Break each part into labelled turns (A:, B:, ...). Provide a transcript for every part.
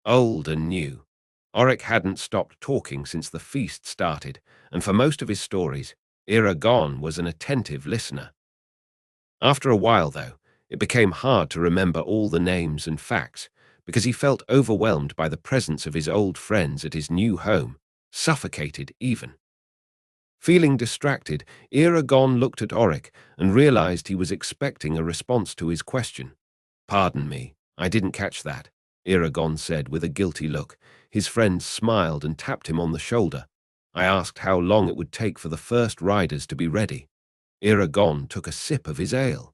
A: Old and new. Oric hadn't stopped talking since the feast started, and for most of his stories, Eragon was an attentive listener. After a while, though, it became hard to remember all the names and facts, because he felt overwhelmed by the presence of his old friends at his new home, suffocated even. Feeling distracted, Eragon looked at Oric and realized he was expecting a response to his question. "Pardon me, I didn't catch that," Eragon said with a guilty look. His friend smiled and tapped him on the shoulder. "I asked how long it would take for the first riders to be ready." Eragon took a sip of his ale.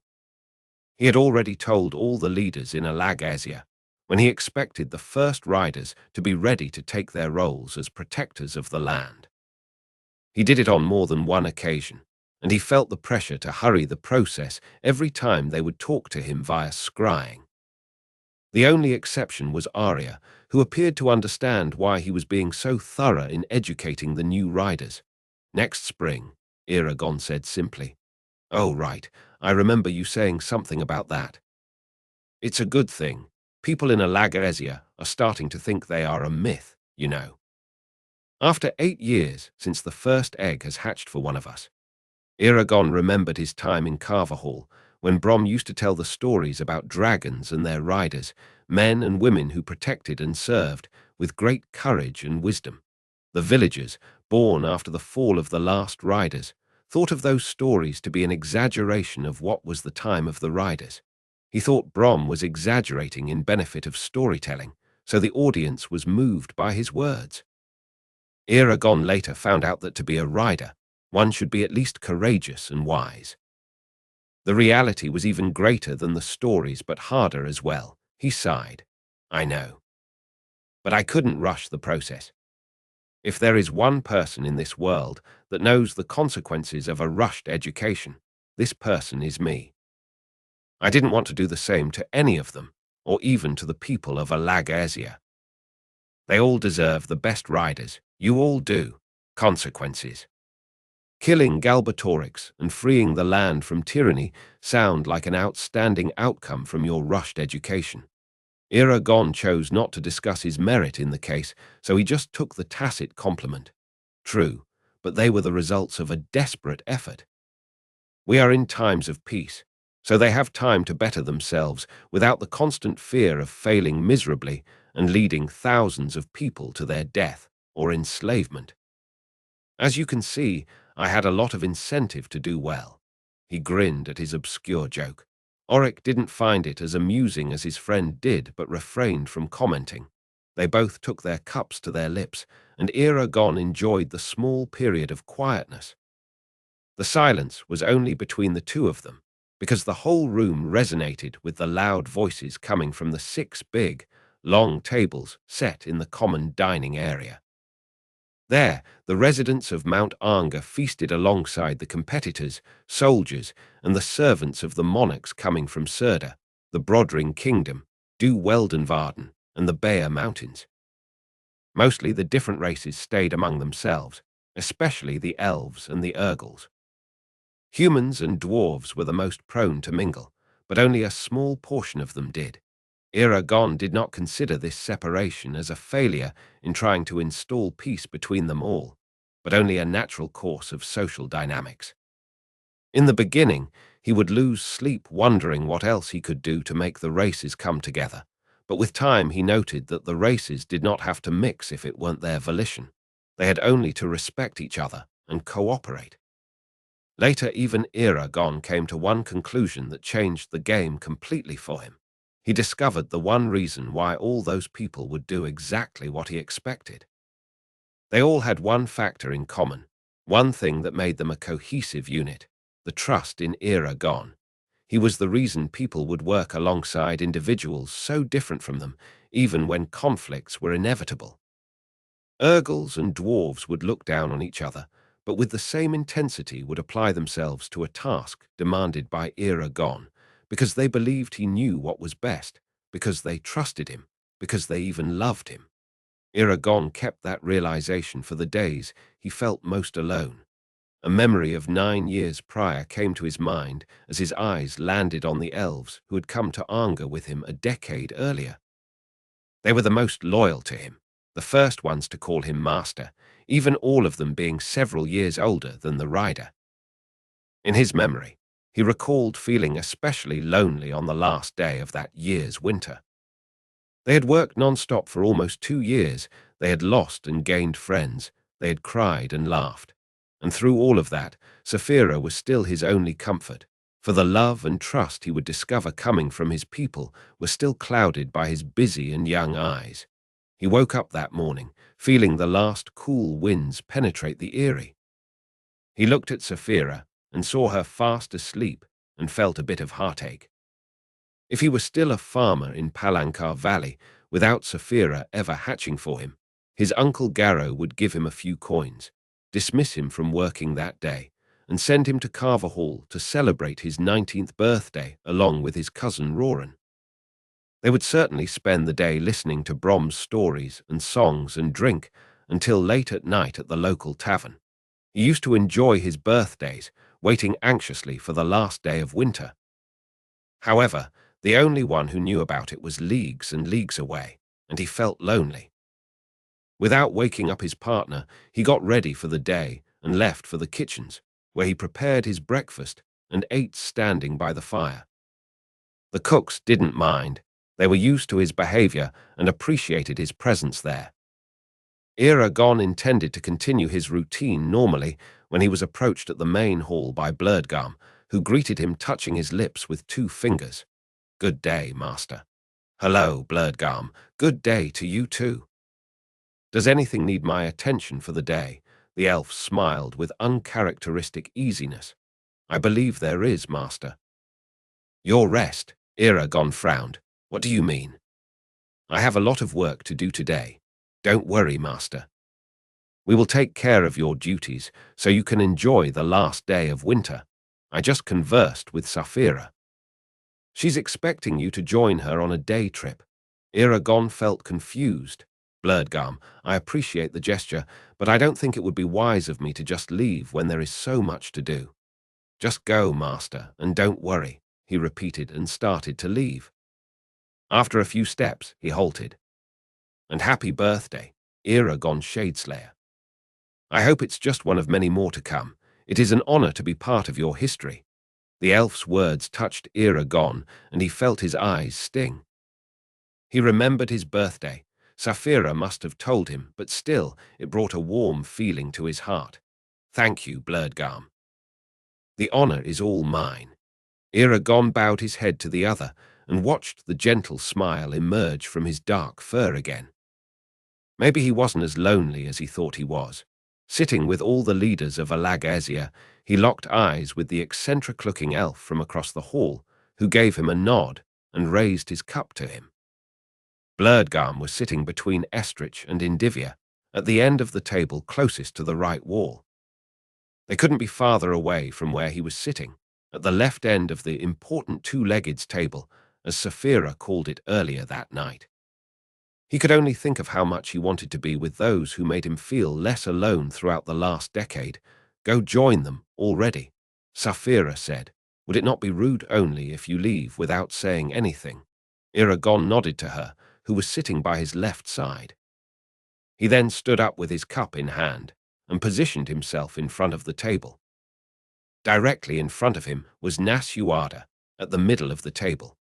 A: He had already told all the leaders in Alagasia when he expected the first riders to be ready to take their roles as protectors of the land. He did it on more than one occasion, and he felt the pressure to hurry the process every time they would talk to him via scrying. The only exception was Arya, who appeared to understand why he was being so thorough in educating the new riders. "Next spring," Eragon said simply. "Oh, right, I remember you saying something about that. It's a good thing. People in Alagasia are starting to think they are a myth, you know. After 8 years since the first egg has hatched for one of us." Eragon remembered his time in Carver Hall, when Brom used to tell the stories about dragons and their riders, men and women who protected and served with great courage and wisdom. The villagers, born after the fall of the last riders, thought of those stories to be an exaggeration of what was the time of the riders. He thought Brom was exaggerating in benefit of storytelling, so the audience was moved by his words. Eragon later found out that to be a rider, one should be at least courageous and wise. The reality was even greater than the stories, but harder as well. He sighed. "I know. But I couldn't rush the process. If there is one person in this world that knows the consequences of a rushed education, this person is me. I didn't want to do the same to any of them, or even to the people of Alagasia. They all deserve the best riders. You all do. Consequences. Killing Galbatorix and freeing the land from tyranny sound like an outstanding outcome from your rushed education." Eragon chose not to discuss his merit in the case, so he just took the tacit compliment. "True, but they were the results of a desperate effort. We are in times of peace, so they have time to better themselves without the constant fear of failing miserably and leading thousands of people to their death or enslavement. As you can see, I had a lot of incentive to do well." He grinned at his obscure joke. Oric didn't find it as amusing as his friend did, but refrained from commenting. They both took their cups to their lips, and Eragon enjoyed the small period of quietness. The silence was only between the two of them, because the whole room resonated with the loud voices coming from the 6 big, long tables set in the common dining area. There, the residents of Mount Anga feasted alongside the competitors, soldiers, and the servants of the monarchs coming from Serda, the Brodring Kingdom, Du Weldenvarden, and the Bayer Mountains. Mostly the different races stayed among themselves, especially the elves and the Urgles. Humans and dwarves were the most prone to mingle, but only a small portion of them did. Eragon did not consider this separation as a failure in trying to install peace between them all, but only a natural course of social dynamics. In the beginning, he would lose sleep wondering what else he could do to make the races come together, but with time he noted that the races did not have to mix if it weren't their volition. They had only to respect each other and cooperate. Later, even Eragon came to one conclusion that changed the game completely for him. He discovered the one reason why all those people would do exactly what he expected. They all had one factor in common, one thing that made them a cohesive unit: the trust in Eragon. He was the reason people would work alongside individuals so different from them, even when conflicts were inevitable. Urgles and dwarves would look down on each other, but with the same intensity would apply themselves to a task demanded by Eragon, because they believed he knew what was best, because they trusted him, because they even loved him. Eragon kept that realization for the days he felt most alone. A memory of 9 years prior came to his mind as his eyes landed on the elves who had come to Anga with him a decade earlier. They were the most loyal to him, the first ones to call him master, even all of them being several years older than the rider. In his memory, he recalled feeling especially lonely on the last day of that year's winter. They had worked non-stop for almost 2 years, they had lost and gained friends, they had cried and laughed. And through all of that, Saphira was still his only comfort, for the love and trust he would discover coming from his people were still clouded by his busy and young eyes. He woke up that morning, feeling the last cool winds penetrate the eyrie. He looked at Saphira and saw her fast asleep and felt a bit of heartache. If he were still a farmer in Palancar Valley, without Saphira ever hatching for him, his uncle Garrow would give him a few coins, dismiss him from working that day, and send him to Carver Hall to celebrate his 19th birthday along with his cousin Roran. They would certainly spend the day listening to Brom's stories and songs and drink until late at night at the local tavern. He used to enjoy his birthdays, waiting anxiously for the last day of winter. However, the only one who knew about it was leagues and leagues away, and he felt lonely. Without waking up his partner, he got ready for the day and left for the kitchens, where he prepared his breakfast and ate standing by the fire. The cooks didn't mind. They were used to his behavior and appreciated his presence there. Eragon intended to continue his routine normally when he was approached at the main hall by Blurdgum, who greeted him touching his lips with 2 fingers. "Good day, master." "Hello, Blurdgum. Good day to you too." "Does anything need my attention for the day?" The elf smiled with uncharacteristic easiness. "I believe there is, master." "Your rest," Eragon frowned. "What do you mean?" "I have a lot of work to do today. Don't worry, master. We will take care of your duties so you can enjoy the last day of winter. I just conversed with Saphira. She's expecting you to join her on a day trip." Eragon felt confused. "Blurdgum, I appreciate the gesture, but I don't think it would be wise of me to just leave when there is so much to do." "Just go, master, and don't worry," he repeated and started to leave. After a few steps, he halted. "And happy birthday, Eragon Shadeslayer. I hope it's just one of many more to come. It is an honor to be part of your history." The elf's words touched Eragon, and he felt his eyes sting. He remembered his birthday. Saphira must have told him, but still, it brought a warm feeling to his heart. "Thank you, Blurdgum. The honor is all mine." Eragon bowed his head to the other and watched the gentle smile emerge from his dark fur again. Maybe he wasn't as lonely as he thought he was. Sitting with all the leaders of Alagasia, he locked eyes with the eccentric-looking elf from across the hall, who gave him a nod and raised his cup to him. Blurdgum was sitting between Estrich and Indivia, at the end of the table closest to the right wall. They couldn't be farther away from where he was sitting, at the left end of the important 2-legged table, as Saphira called it earlier that night. He could only think of how much he wanted to be with those who made him feel less alone throughout the last decade. "Go join them already," Saphira said. "Would it not be rude only if you leave without saying anything?" Eragon nodded to her, who was sitting by his left side. He then stood up with his cup in hand and positioned himself in front of the table. Directly in front of him was Nasuada, at the middle of the table.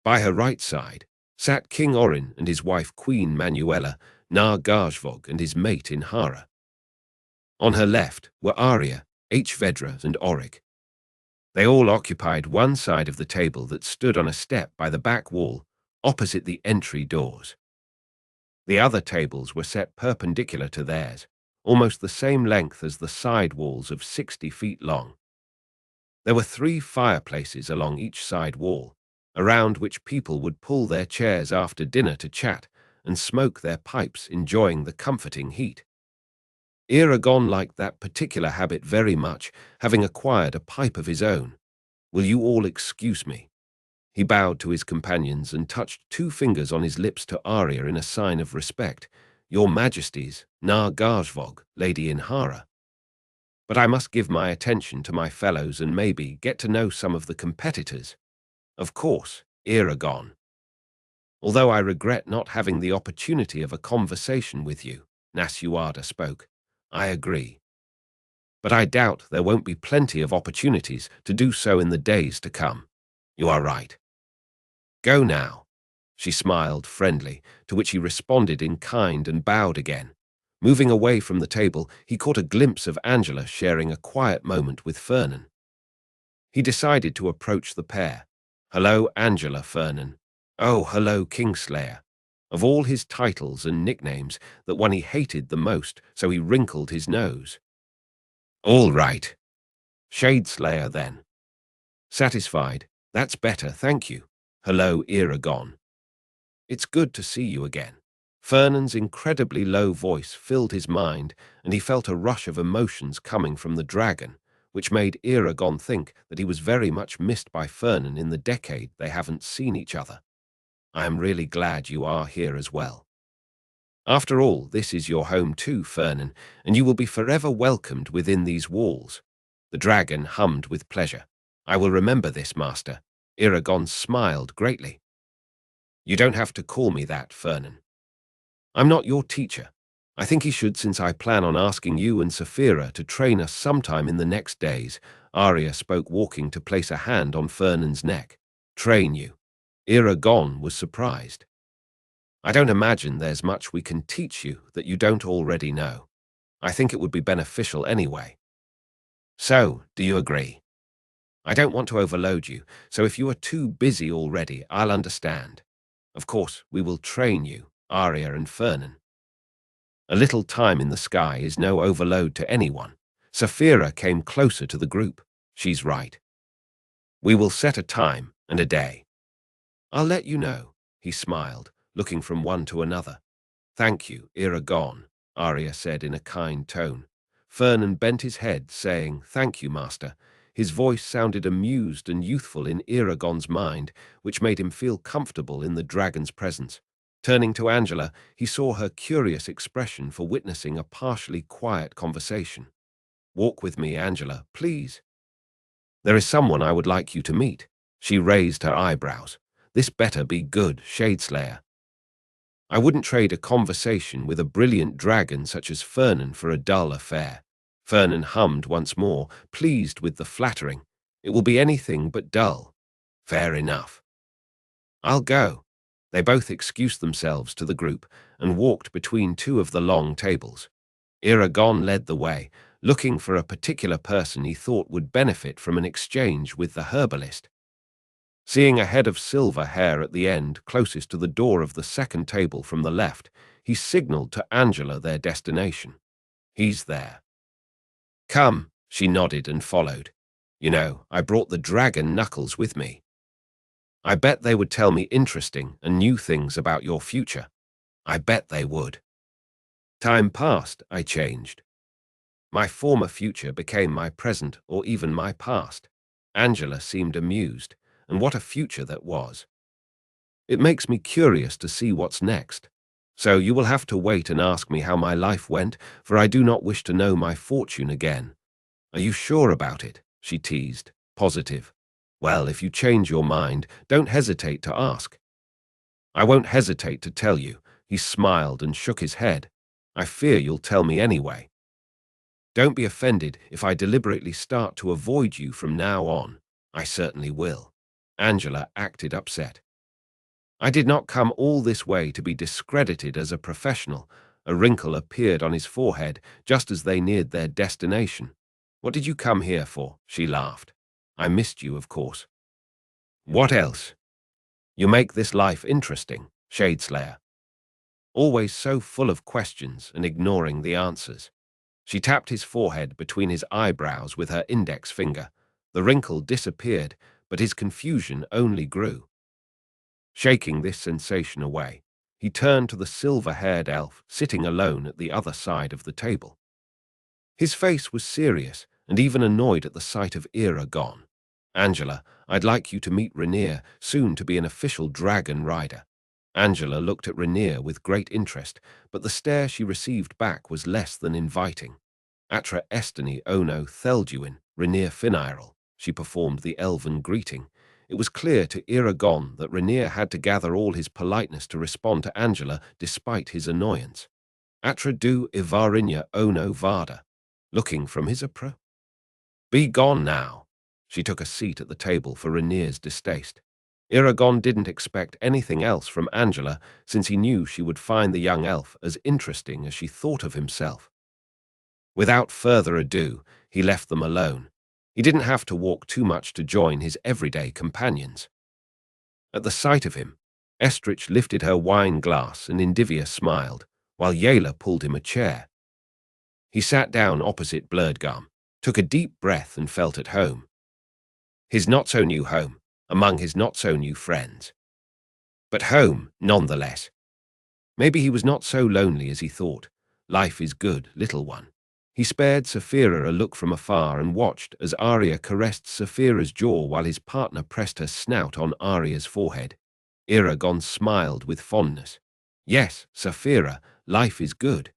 A: By her right side sat King Orin and his wife Queen Manuela, Nar Gajvog and his mate in Hara. On her left were Arya, Vedra and Oric. They all occupied one side of the table that stood on a step by the back wall, opposite the entry doors. The other tables were set perpendicular to theirs, almost the same length as the side walls of 60 feet long. There were 3 fireplaces along each side wall, around which people would pull their chairs after dinner to chat and smoke their pipes, enjoying the comforting heat. Eragon liked that particular habit very much, having acquired a pipe of his own. "Will you all excuse me?" He bowed to his companions and touched 2 fingers on his lips to Arya in a sign of respect. "Your Majesties, Nar Gajvog, Lady in Hara. But I must give my attention to my fellows and maybe get to know some of the competitors." "Of course, Eragon." Although I regret not having the opportunity of a conversation with you, Nasuada spoke. I agree. But I doubt there won't be plenty of opportunities to do so in the days to come. You are right. Go now. She smiled friendly, to which he responded in kind and bowed again. Moving away from the table, he caught a glimpse of Angela sharing a quiet moment with Fernan. He decided to approach the pair. Hello, Angela Fernan. Oh, hello, Kingslayer. Of all his titles and nicknames, that one he hated the most, so he wrinkled his nose. All right. Shadeslayer, then. Satisfied. That's better, thank you. Hello, Eragon. It's good to see you again. Fernan's incredibly low voice filled his mind, and he felt a rush of emotions coming from the dragon, which made Eragon think that he was very much missed by Fernan in the decade they haven't seen each other. I am really glad you are here as well. After all, this is your home too, Fernan, and you will be forever welcomed within these walls. The dragon hummed with pleasure. I will remember this, master. Eragon smiled greatly. You don't have to call me that, Fernan. I'm not your teacher. I think he should, since I plan on asking you and Saphira to train us sometime in the next days. Arya spoke, walking to place a hand on Fernan's neck. Train you. Eragon was surprised. I don't imagine there's much we can teach you that you don't already know. I think it would be beneficial anyway. So, do you agree? I don't want to overload you, so if you are too busy already, I'll understand. Of course, we will train you, Arya and Fernan. A little time in the sky is no overload to anyone. Saphira came closer to the group. She's right. We will set a time and a day. I'll let you know, he smiled, looking from one to another. Thank you, Eragon, Arya said in a kind tone. Fernan bent his head, saying, Thank you, master. His voice sounded amused and youthful in Eragon's mind, which made him feel comfortable in the dragon's presence. Turning to Angela, he saw her curious expression for witnessing a partially quiet conversation. Walk with me, Angela, please. There is someone I would like you to meet. She raised her eyebrows. This better be good, Shadeslayer. I wouldn't trade a conversation with a brilliant dragon such as Fernan for a dull affair. Fernan hummed once more, pleased with the flattering. It will be anything but dull. Fair enough. I'll go. They both excused themselves to the group and walked between two of the long tables. Eragon led the way, looking for a particular person he thought would benefit from an exchange with the herbalist. Seeing a head of silver hair at the end, closest to the door of the second table from the left, he signaled to Angela their destination. He's there. Come, she nodded and followed. You know, I brought the dragon knuckles with me. I bet they would tell me interesting and new things about your future. I bet they would. Time passed, I changed. My former future became my present or even my past. Angela seemed amused, and what a future that was. It makes me curious to see what's next. So you will have to wait and ask me how my life went, for I do not wish to know my fortune again. Are you sure about it? She teased. Positive. Well, if you change your mind, don't hesitate to ask. I won't hesitate to tell you. He smiled and shook his head. I fear you'll tell me anyway. Don't be offended if I deliberately start to avoid you from now on. I certainly will. Angela acted upset. I did not come all this way to be discredited as a professional. A wrinkle appeared on his forehead just as they neared their destination. What did you come here for? She laughed. I missed you, of course. What else? You make this life interesting, Shadeslayer. Always so full of questions and ignoring the answers. She tapped his forehead between his eyebrows with her index finger. The wrinkle disappeared, but his confusion only grew. Shaking this sensation away, he turned to the silver-haired elf sitting alone at the other side of the table. His face was serious and even annoyed at the sight of Eragon. Angela, I'd like you to meet Rainier, soon to be an official dragon rider. Angela looked at Rainier with great interest, but the stare she received back was less than inviting. Atra Estini Ono Thelduin, Rainier Finairel, she performed the elven greeting. it was clear to Eragon that Rainier had to gather all his politeness to respond to Angela despite his annoyance. Atra du Ivarinya ono vada, looking from his approach. Be gone now. She took a seat at the table for Rainier's distaste. Eragon didn't expect anything else from Angela, since he knew she would find the young elf as interesting as she thought of himself. Without further ado, he left them alone. He didn't have to walk too much to join his everyday companions. At the sight of him, Estrich lifted her wine glass and Indivia smiled, while Yela pulled him a chair. He sat down opposite Blurdgum, took a deep breath and felt at home. His not-so-new home, among his not-so-new friends. But home, nonetheless. Maybe he was not so lonely as he thought. Life is good, little one. He spared Saphira a look from afar and watched as Arya caressed Saphira's jaw while his partner pressed her snout on Arya's forehead. Eragon smiled with fondness. Yes, Saphira, life is good.